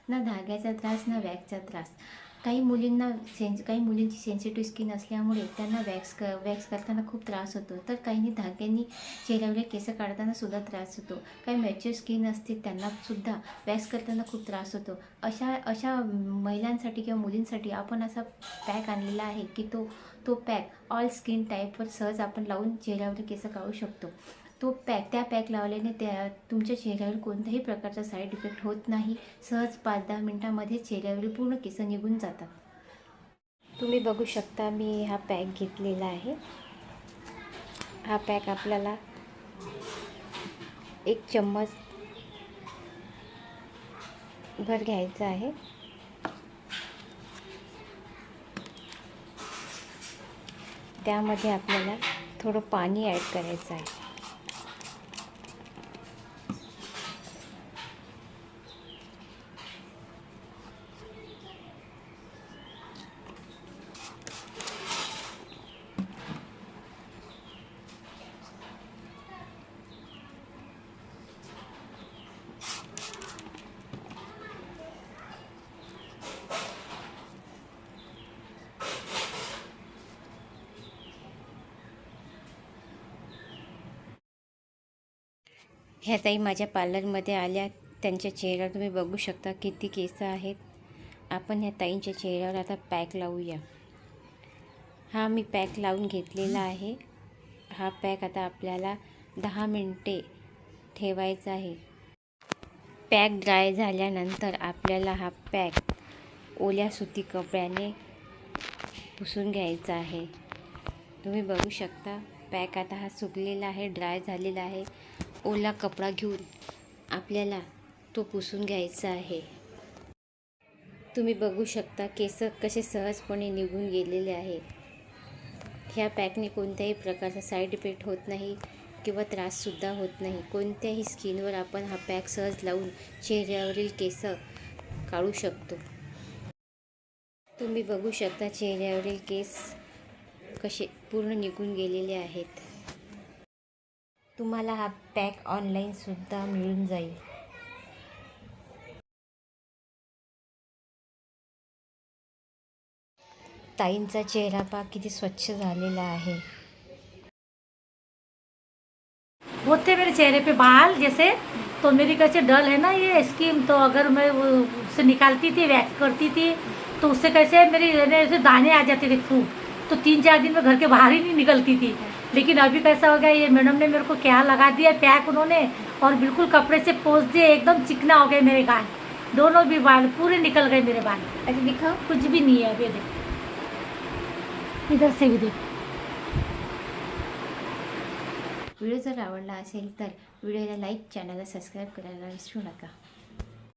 ना धाग्याचा त्रास ना वॅक्सचा त्रास. काही मुलींची सेन्सिटिव्ह स्किन असल्यामुळे त्यांना वॅक्स करताना खूप त्रास होतो, तर काहींनी धाग्यांनी चेहऱ्यावरील केस काढताना सुद्धा त्रास होतो. काही मॅच्युअर स्किन असते त्यांनासुद्धा वॅक्स करताना खूप त्रास होतो. अशा महिलांसाठी किंवा मुलींसाठी आपण असा पॅक आणलेला आहे की तो पॅक ऑल स्किन टाईपवर सहज आपण लावून चेहऱ्यावरील केस काढू शकतो. त्या पॅक लावल्याने तुमच्या चेहऱ्यावर कोणत्याही प्रकारचा साईड इफेक्ट होत नाही. सहज 5-10 मिनटामध्ये चेहऱ्यावरील पूर्ण केस निघून जातात. तुम्ही बघू शकता मी हा पॅक घेतलेला आहे. हा पॅक आपल्याला 1 चम्मच भर घ्यायचा आहे. त्यामध्ये आपल्याला थोडं पाणी ॲड करायचं आहे. ह्या ताई माझ्या पार्लरमध्ये आल्या. त्यांच्या चेहऱ्यावर तुम्ही बघू शकता किती केस आहेत. आपण ह्या ताईंच्या चेहऱ्यावर आता पॅक लावूया. हा मी पॅक लावून घेतलेला आहे. हा पॅक आता आपल्याला 10 मिनिटे ठेवायचा आहे. पॅक ड्राय झाल्यानंतर आपल्याला हा पॅक ओल्या सुती कपड्याने पुसून घ्यायचा आहे. तुम्ही बघू शकता पॅक आता हा सुकलेला आहे, ड्राय झालेला आहे. ओला कपडा घेऊन आपल्याला तो पुसून घ्यायचा आहे. तुम्ही बघू शकता केस कसे सहजपणे निघून गेलेले आहे. ह्या पॅकने कोणत्याही प्रकारचा साईड इफेक्ट होत नाही किंवा त्राससुद्धा होत नाही. कोणत्याही स्किनवर आपण हा पॅक सहज लावून चेहऱ्यावरील केस काढू शकतो. तुम्ही बघू शकता चेहऱ्यावरील केस कसे पूर्ण निघून गेलेले आहेत. तुम्हाला हा पॅक ऑनलाईनसुद्धा मिळून जाईल. ताईंचा चेहरा पहा किती स्वच्छ झालेला आहे. होते मेरे चेहरे पे बाल जैसे, तो मेरी कैसे डल है ना ये स्किन, तो अगर मैं उससे निकालती थी, वैक्स करती थी, तो उससे कैसे मेरी ऐसे दाने आ जाते थे खूब, तो 3-4 दिन में घर के बाहर ही नहीं निकलती थी. लेकिन अभी कैसा हो गया, ये मैडम ने मेरे को क्या लगा दिया पैक उन्होंने, और बिल्कुल कपड़े से पोंछ दिए, एकदम चिकना हो गए मेरे गाल, दोनों भी बाल पूरे निकल गए मेरे बाल. अच्छा दिखाओ, कुछ भी नहीं है अभी. देख इधर से भी देख. व्हिडिओ जर आवडला असेल तर व्हिडिओला लाईक, चॅनलला सबस्क्राईब करायला विसरू नका.